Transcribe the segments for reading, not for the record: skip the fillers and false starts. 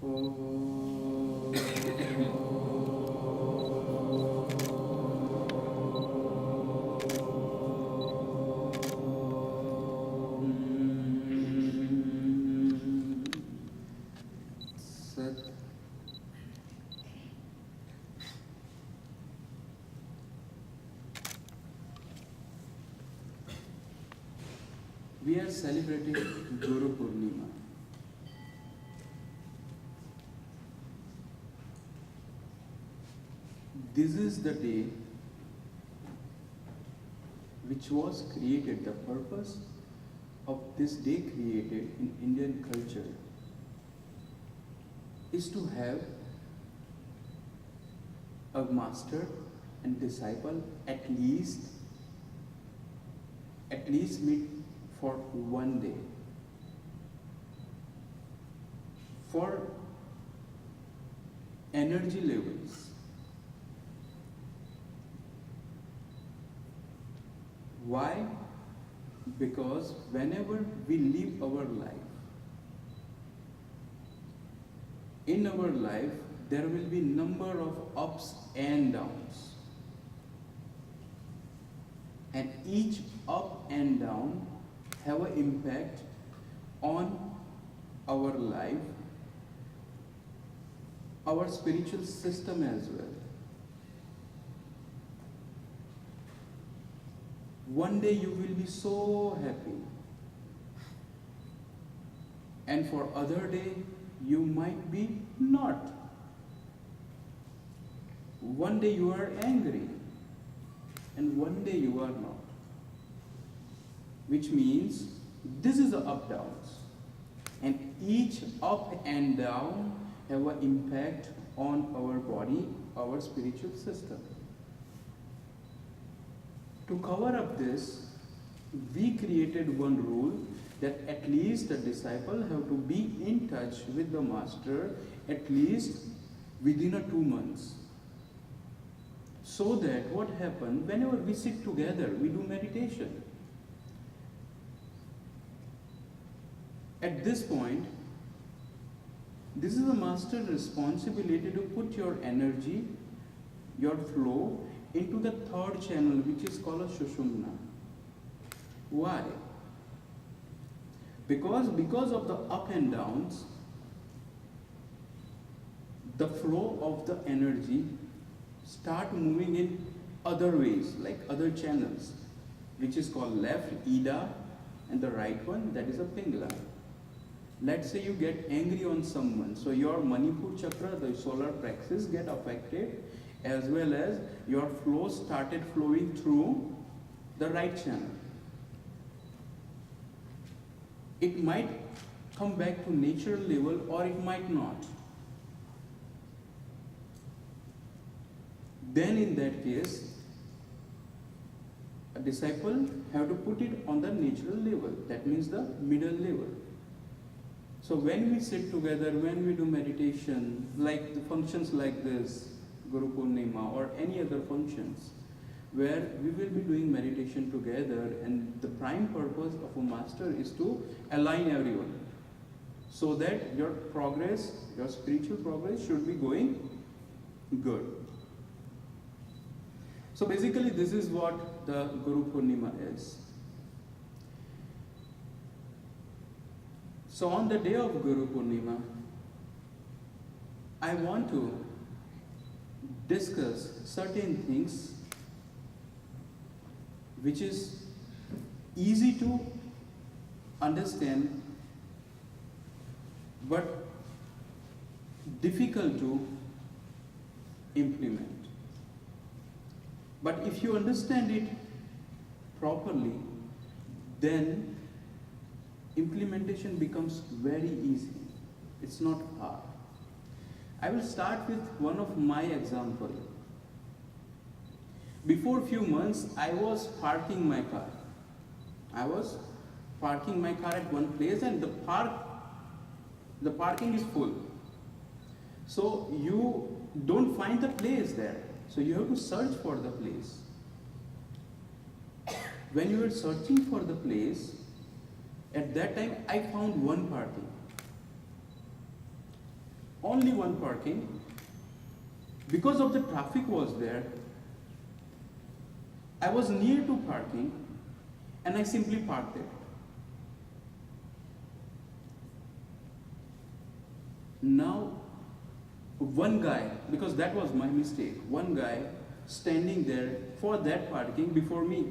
We are celebrating Guru Purnima. This is the day which was created, the purpose of this day created in Indian culture is to have a master and disciple at least meet for one day, for energy levels. Why? Because whenever we live our life, in our life there will be number of ups and downs, and each up and down have an impact on our life, our spiritual system as well. One day you will be so happy, and for other day you might be not. One day you are angry, and one day you are not. Which means this is the up downs, and each up and down have an impact on our body, our spiritual system. To cover up this, we created one rule that at least the disciple have to be in touch with the master at least within 2 months. So that what happens, whenever we sit together, we do meditation. At this point, this is the master's responsibility to put your energy, your flow into the third channel, which is called a Sushumna. Why? Because of the up and downs, the flow of the energy start moving in other ways, like other channels, which is called left, Ida, and the right one, that is a Pingala. Let's say you get angry on someone, so your Manipur chakra, the solar plexus, get affected, as well as your flow started flowing through the right channel. It might come back to natural level or it might not. Then in that case, a disciple have to put it on the natural level, that means the middle level. So when we sit together, when we do meditation, like the functions like this, Guru Purnima or any other functions, where we will be doing meditation together, and the prime purpose of a master is to align everyone, so that your progress, your spiritual progress should be going good. So basically this is what the Guru Purnima is. So on the day of Guru Purnima, I want to discuss certain things which is easy to understand but difficult to implement. But if you understand it properly, then implementation becomes very easy. It's not hard. I will start with one of my example. Before few months, I was parking my car. I was parking my car at one place, and the parking is full. So you don't find the place there. So you have to search for the place. When you were searching for the place, at that time I found one parking. only one parking. Because of the traffic was there, I was near to parking and I simply parked there. Now, one guy, because that was my mistake, one guy standing there for that parking before me.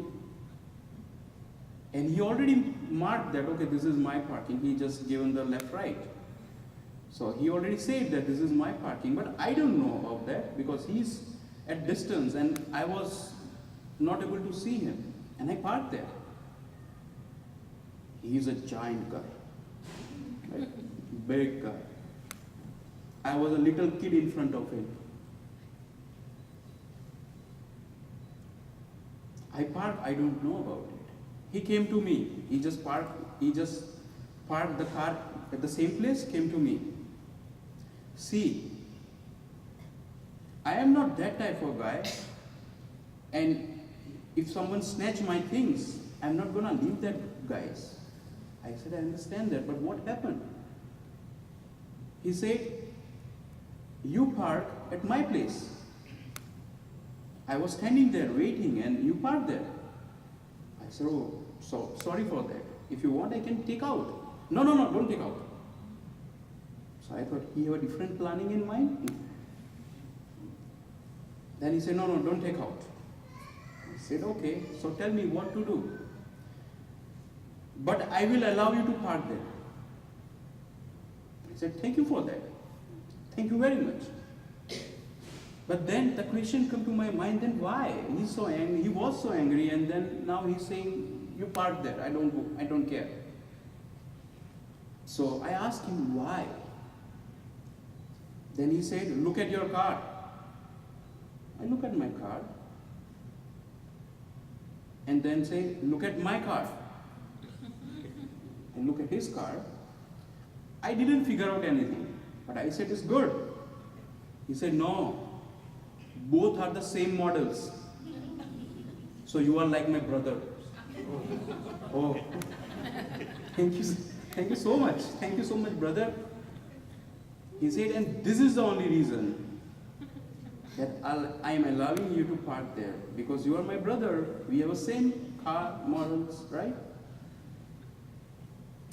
And he already marked that, okay, this is my parking. He just given the left, right. So he already said that this is my parking, but I don't know of that because he's at distance and I was not able to see him. And I parked there. He's a giant guy, like, big guy. I was a little kid in front of him. I parked, I don't know about it. He came to me. He just parked the car at the same place, came to me. See, I am not that type of guy, and if someone snatch my things, I'm not gonna leave that guys. I said, I understand that, but what happened? He said, you park at my place. I was standing there waiting and you parked there. I said, oh, so sorry for that. If you want, I can take out. No, don't take out. So I thought he had a different planning in mind. Then he said, no, don't take out. I said, okay, so tell me what to do. But I will allow you to park there. I said, thank you for that. Thank you very much. But then the question came to my mind, then why? He's so angry, he was so angry, and then now he's saying, you park there, I don't care. So I asked him why. Then he said, look at your car. I look at my car. And then say, look at my car. And look at his car. I didn't figure out anything. But I said, it's good. He said, no. Both are the same models. So you are like my brother. Oh. Thank you so much. Thank you so much, brother. He said, and this is the only reason that I am allowing you to park there. Because you are my brother. We have the same car models, right?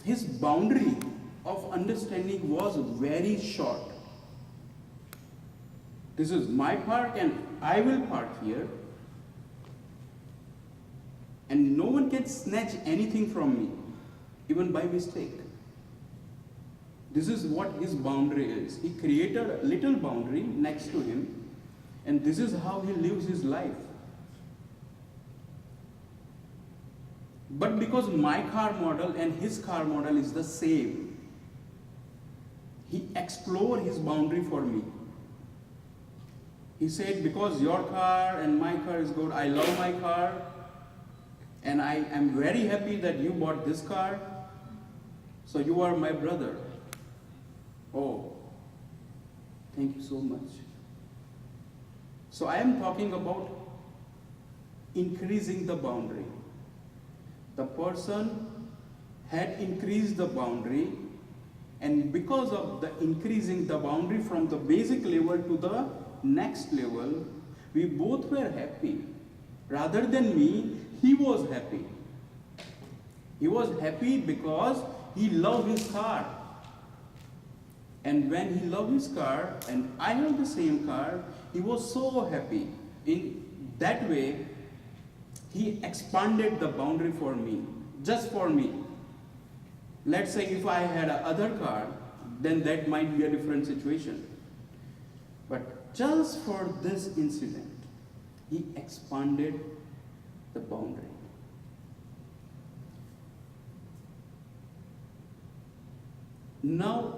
His boundary of understanding was very short. This is my park and I will park here. And no one can snatch anything from me, even by mistake. This is what his boundary is. He created a little boundary next to him, and this is how he lives his life. But because my car model and his car model is the same, he explored his boundary for me. He said, because your car and my car is good, I love my car, and I am very happy that you bought this car, so you are my brother. Oh, thank you so much. So I am talking about increasing the boundary. The person had increased the boundary, and because of the increasing the boundary from the basic level to the next level, we both were happy. Rather than me, he was happy. He was happy because he loved his car. And when he loved his car and I have the same car, he was so happy. In that way, he expanded the boundary for me, just for me. Let's say if I had another car, then that might be a different situation. But just for this incident, he expanded the boundary. Now,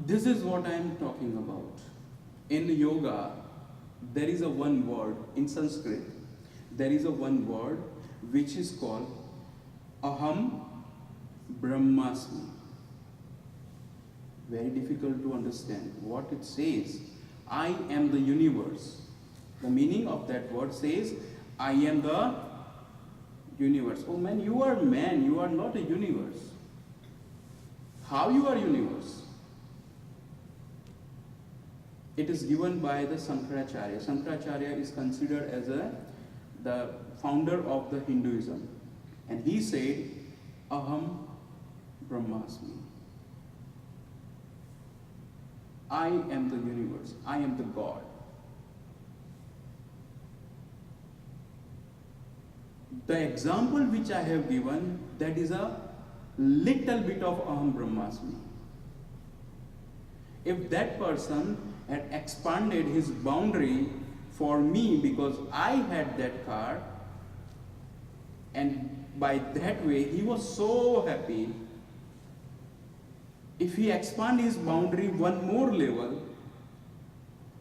this is what I am talking about. In yoga, there is a one word in Sanskrit. There is a one word which is called Aham Brahmasmi. Very difficult to understand what it says. I am the universe. The meaning of that word says, I am the universe. Oh man, you are not a universe. How you are universe? It is given by the Shankaracharya. Shankaracharya is considered as the founder of the Hinduism. And he said, Aham Brahmasmi. I am the universe. I am the God. The example which I have given, that is a little bit of Aham Brahmasmi. If that person had expanded his boundary for me because I had that car, and by that way he was so happy, if he expand his boundary one more level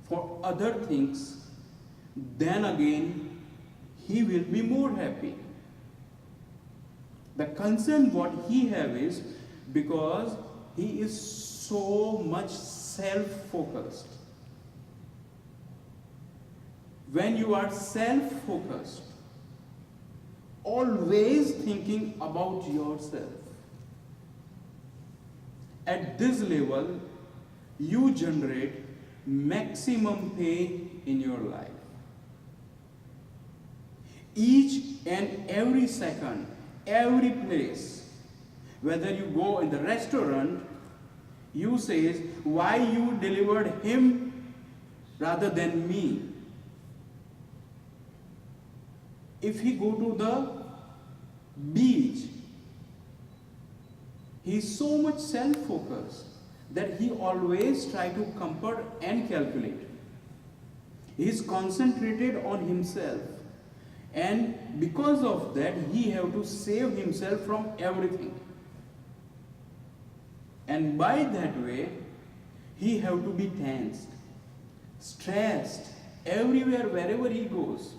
for other things, then again he will be more happy. The concern what he have is because he is so much self-focused. When you are self-focused, always thinking about yourself, at this level, you generate maximum pain in your life. Each and every second, every place, whether you go in the restaurant, you say, why you delivered him rather than me? If he go to the beach, he is so much self-focused that he always try to compare and calculate. He is concentrated on himself, and because of that he have to save himself from everything. And by that way, he have to be tensed, stressed, everywhere, wherever he goes.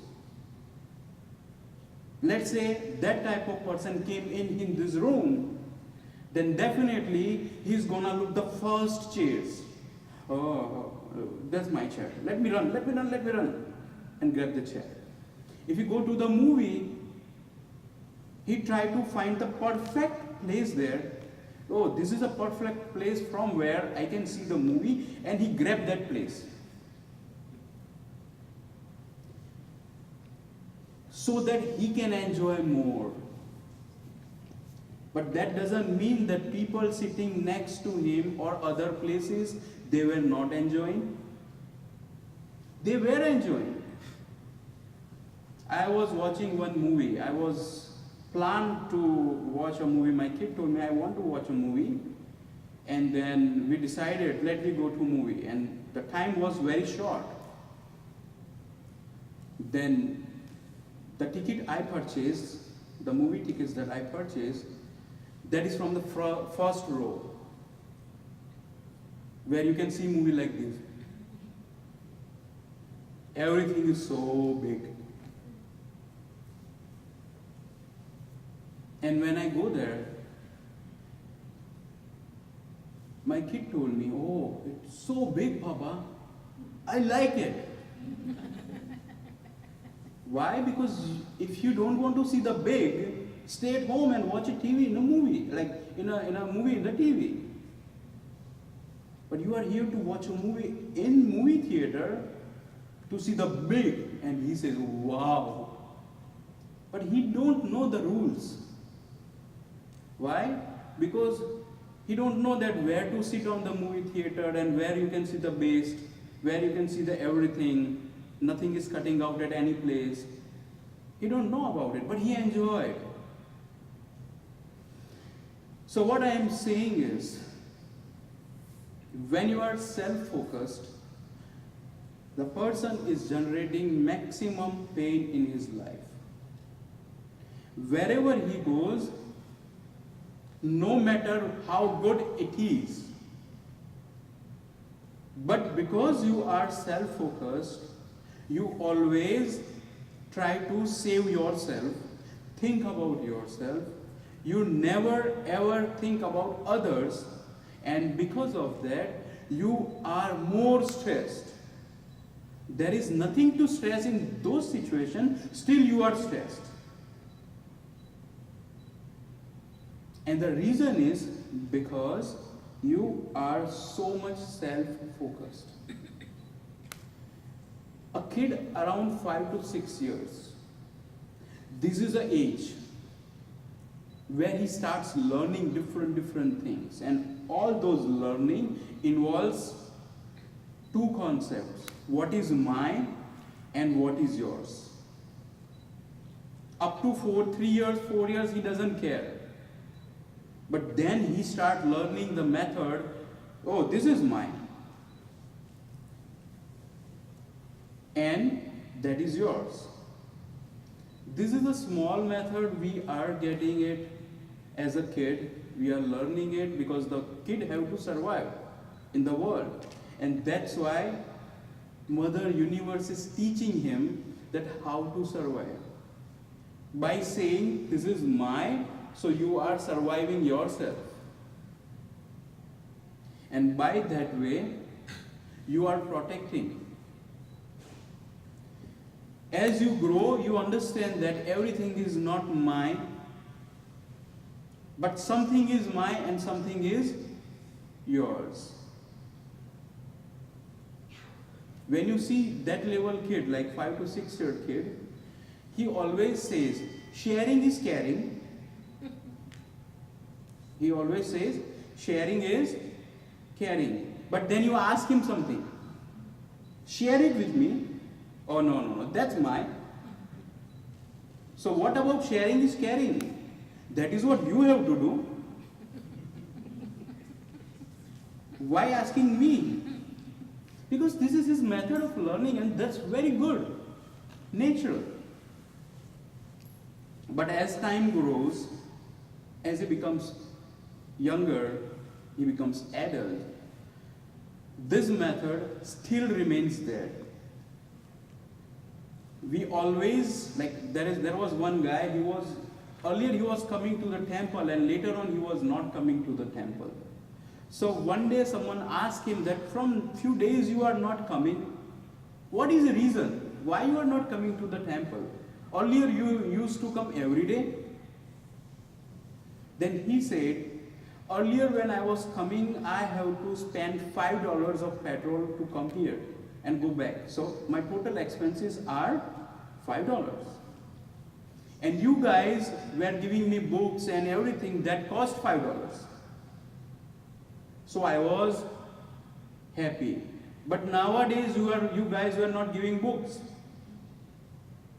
Let's say that type of person came in this room, then definitely he's gonna look the first chairs. Oh, that's my chair. Let me run, and grab the chair. If you go to the movie, he try to find the perfect place there. Oh, this is a perfect place from where I can see the movie, and he grabbed that place. So that he can enjoy more. But that doesn't mean that people sitting next to him or other places, they were not enjoying. They were enjoying. I was watching one movie. I was planned to watch a movie. My kid told me, I want to watch a movie. And then we decided, let me go to a movie. And the time was very short. Then the ticket I purchased, the movie tickets that I purchased, that is from the first row, where you can see movie like this. Everything is so big. And when I go there, my kid told me, oh, it's so big, Papa. I like it. Why? Because if you don't want to see the big, stay at home and watch a TV in a movie, like in a movie in the TV. But you are here to watch a movie in movie theater to see the big, and he says, wow. But he don't know the rules. Why? Because he don't know that where to sit on the movie theater and where you can see the best, where you can see the everything. Nothing is cutting out at any place. He don't know about it, but he enjoyed. So what I am saying is, when you are self-focused, the person is generating maximum pain in his life. Wherever he goes, no matter how good it is, but because you are self-focused, you always try to save yourself, think about yourself. You never ever think about others, and because of that, you are more stressed. There is nothing to stress in those situations, still you are stressed. And the reason is because you are so much self-focused. A kid around 5 to 6 years, this is the age where he starts learning different things, and all those learning involves two concepts: what is mine and what is yours. Up to 3 years, 4 years, he doesn't care. But then he starts learning the method, oh, this is mine. And that is yours. This is a small method. We are getting it as a kid. We are learning it because the kid have to survive in the world. And that's why Mother Universe is teaching him that how to survive. By saying, this is mine, so you are surviving yourself. And by that way, you are protecting. As you grow, you understand that everything is not mine, but something is mine and something is yours. When you see that level kid, like 5 to 6 year kid, he always says, sharing is caring. He always says, sharing is caring. But then you ask him something, share it with me. Oh, no, that's mine. So what about sharing is caring? That is what you have to do. Why asking me? Because this is his method of learning, and that's very good, natural. But as time grows, as he becomes younger, he becomes adult, this method still remains there. We always, like there was one guy, earlier he was coming to the temple, and later on he was not coming to the temple. So one day someone asked him that from few days you are not coming. What is the reason? Why you are not coming to the temple? Earlier you used to come every day. Then he said, earlier when I was coming, I have to spend $5 of petrol to come here and go back. So my total expenses are $5. And you guys were giving me books and everything that cost $5. So I was happy. But nowadays you guys were not giving books.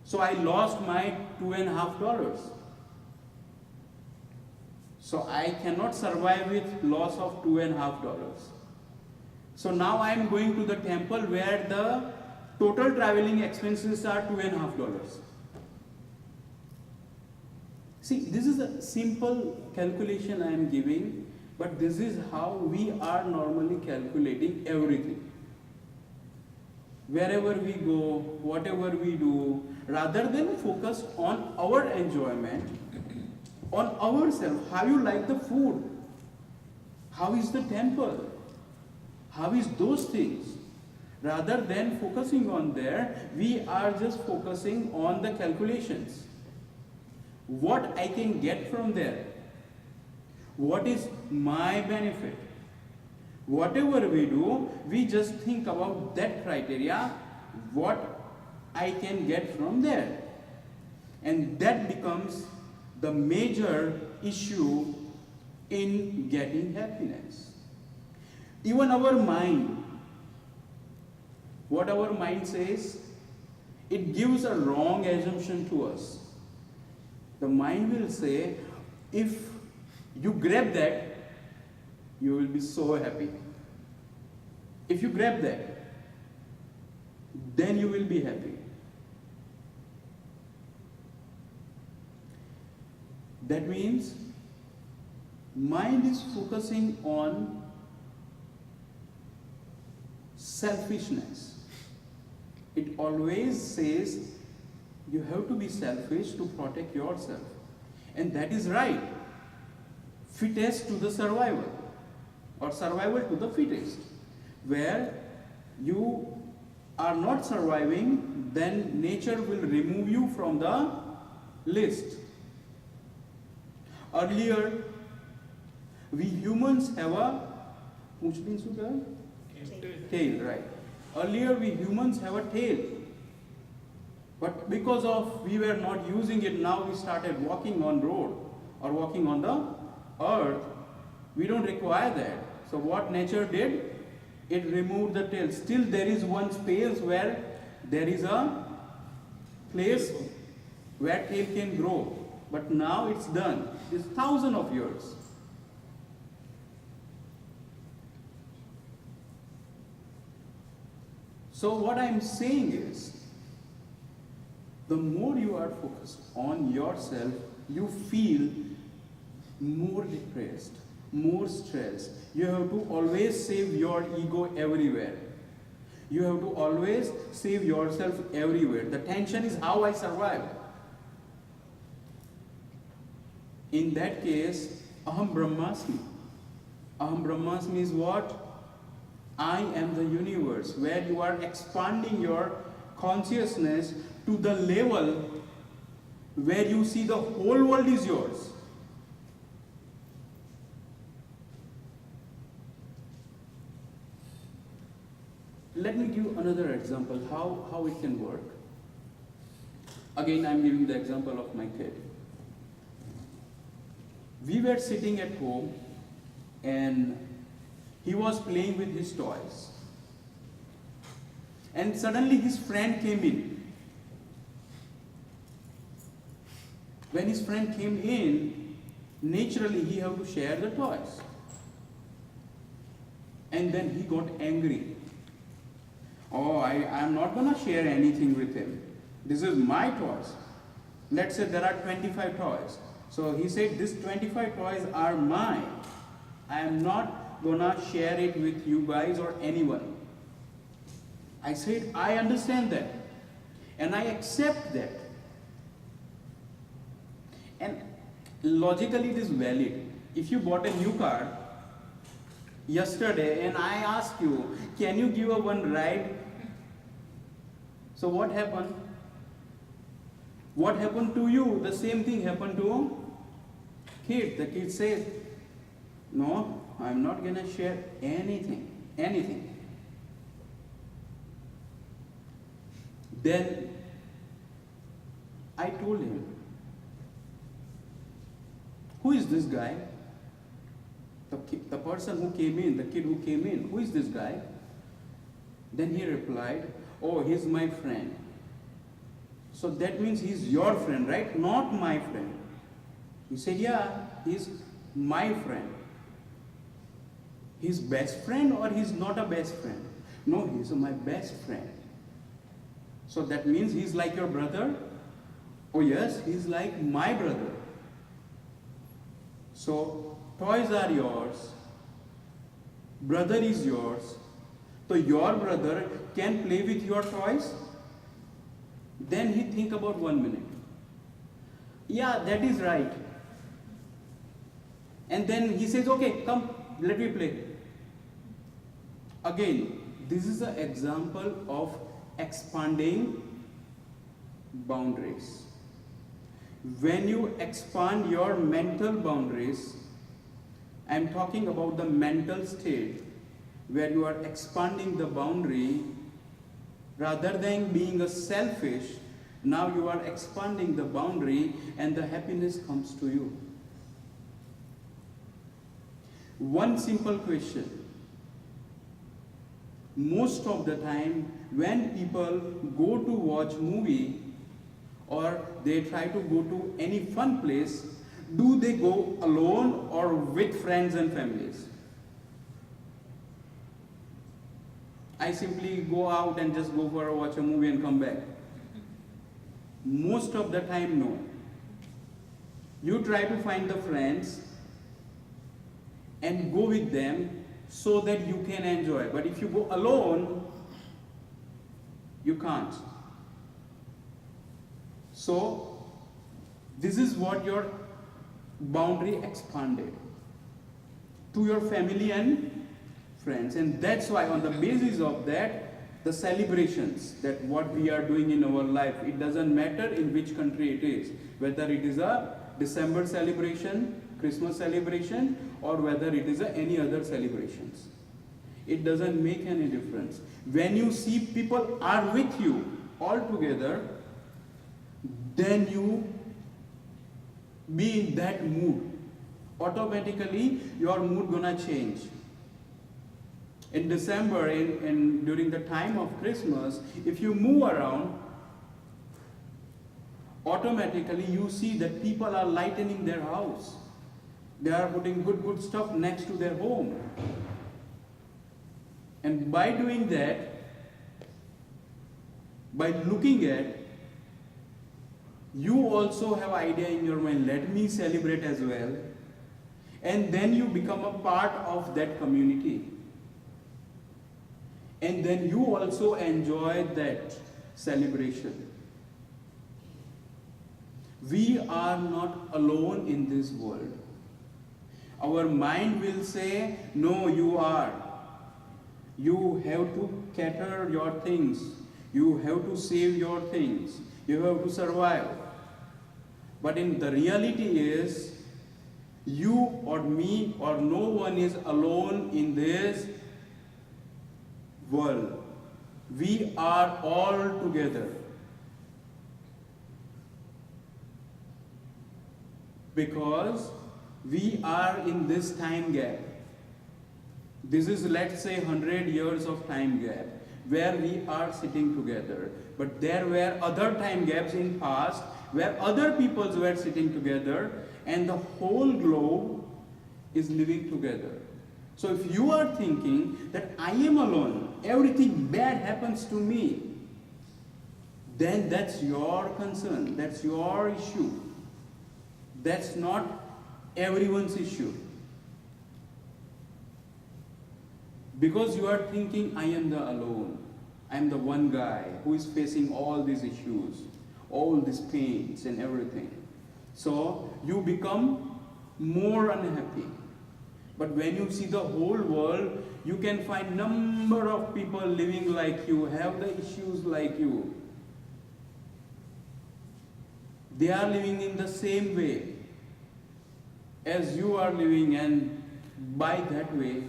So I lost my $2.50. So I cannot survive with loss of $2.50. So now I am going to the temple where the total traveling expenses are $2.50. See, this is a simple calculation I am giving, but this is how we are normally calculating everything. Wherever we go, whatever we do, rather than focus on our enjoyment, on ourselves, how you like the food, how is the temple, how is those things. Rather than focusing on there, we are just focusing on the calculations. What I can get from there, what is my benefit. Whatever we do, we just think about that criteria, what I can get from there. And that becomes the major issue in getting happiness. Even our mind, what our mind says, it gives a wrong assumption to us. The mind will say, if you grab that, you will be so happy. If you grab that, then you will be happy. That means mind is focusing on selfishness. It always says you have to be selfish to protect yourself. And that is right. Fittest to the survival, or survival to the fittest. Where you are not surviving, then nature will remove you from the list. Earlier, we humans have a tail, right? Earlier, we humans have a tail. But because of we were not using it, now we started walking on road or walking on the earth. We don't require that. So what nature did? It removed the tail. Still there is one space where there is a place where tail can grow. But now it's done. It's thousands of years. So what I'm saying is, the more you are focused on yourself, you feel more depressed, more stressed. You have to always save your ego everywhere. You have to always save yourself everywhere. The tension is how I survive. In that case, Aham Brahmasmi. Aham Brahmasmi is what? I am the universe, where you are expanding your consciousness to the level where you see the whole world is yours. Let me give another example how it can work. Again, I'm giving the example of my kid. We were sitting at home and he was playing with his toys. And suddenly his friend came in. When his friend came in, naturally he had to share the toys. And then he got angry. Oh, I'm not going to share anything with him. This is my toys. Let's say there are 25 toys. So he said, these 25 toys are mine. I am not going to share it with you guys or anyone. I said, I understand that. And I accept that. And logically it is valid. If you bought a new car yesterday and I ask you, can you give a one ride? So what happened? What happened to you? The same thing happened to kid. The kid says, no, I'm not going to share anything. Then I told him, who is this guy? The person who came in, the kid who came in, who is this guy? Then he replied, oh, he's my friend. So that means he's your friend, right? Not my friend. He said, yeah, he's my friend. His best friend or he's not a best friend? No, he's my best friend. So that means he's like your brother? Oh yes, he's like my brother. So toys are yours, brother is yours. So your brother can play with your toys? Then he think about 1 minute. Yeah, that is right. And then he says, okay, come, let me play. Again, this is an example of expanding boundaries. When you expand your mental boundaries, I am talking about the mental state where you are expanding the boundary rather than being a selfish. Now you are expanding the boundary and the happiness comes to you. One simple question. Most of the time when people go to watch movie or they try to go to any fun place, do they go alone or with friends and families? I simply go out and just go for a watch a movie and come back. Most of the time, no. You try to find the friends and go with them so that you can enjoy. But if you go alone, you can't. So, this is what your boundary expanded to your family and friends. And that's why on the basis of that, the celebrations, that what we are doing in our life, it doesn't matter in which country it is, whether it is a December celebration, Christmas celebration, or whether it is any other celebrations. It doesn't make any difference. When you see people are with you all together, then you be in that mood. Automatically your mood gonna change. In December, during the time of Christmas, if you move around, automatically you see that people are lightening their house. They are putting good stuff next to their home. And by doing that, by looking at, you also have idea in your mind, let me celebrate as well. And then you become a part of that community. And then you also enjoy that celebration. We are not alone in this world. Our mind will say, no, you are. You have to cater your things. You have to save your things. You have to survive. But in the reality is, you or me or no one is alone in this world. We are all together. Because we are in this time gap. This is, let's say, 100 years of time gap where we are sitting together. But there were other time gaps in past where other peoples were sitting together and the whole globe is living together. So if you are thinking that I am alone, everything bad happens to me, then that's your concern, that's your issue. That's not everyone's issue. Because you are thinking, I am the alone. I am the one guy who is facing all these issues, all these pains and everything. So you become more unhappy. But when you see the whole world, you can find number of people living like you, have the issues like you. They are living in the same way as you are living, and by that way,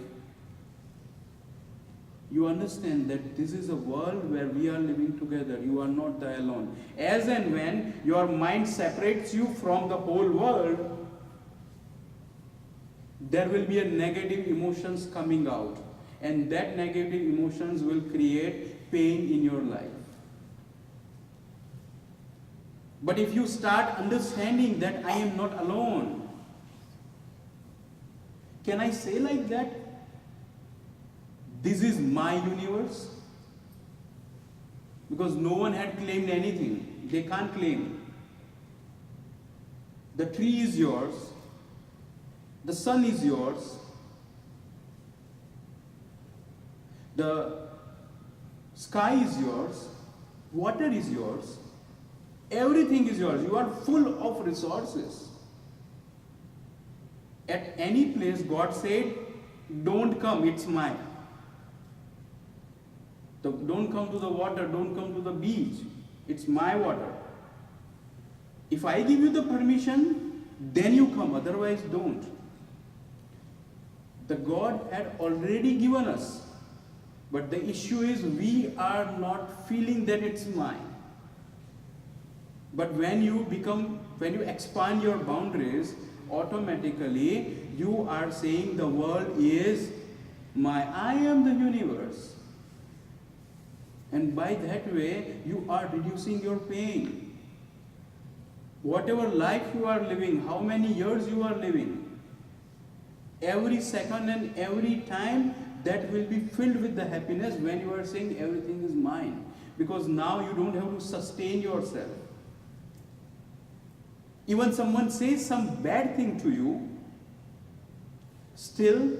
you understand that this is a world where we are living together. You are not the alone. As and when your mind separates you from the whole world, there will be a negative emotions coming out. And that negative emotions will create pain in your life. But if you start understanding that I am not alone, can I say like that? This is my universe. Because no one had claimed anything. They can't claim. The tree is yours. The sun is yours. The sky is yours. Water is yours. Everything is yours. You are full of resources. At any place, God said, don't come, it's mine. Don't come to the water, don't come to the beach. It's my water. If I give you the permission, then you come, otherwise don't. The God had already given us. But the issue is we are not feeling that it's mine. But when you expand your boundaries, automatically you are saying the world is I am the universe. And by that way, you are reducing your pain. Whatever life you are living, how many years you are living, every second and every time, that will be filled with the happiness when you are saying everything is mine. Because now you don't have to sustain yourself. Even someone says some bad thing to you, still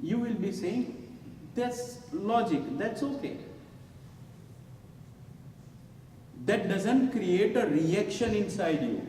you will be saying, that's logic, that's okay. That doesn't create a reaction inside you.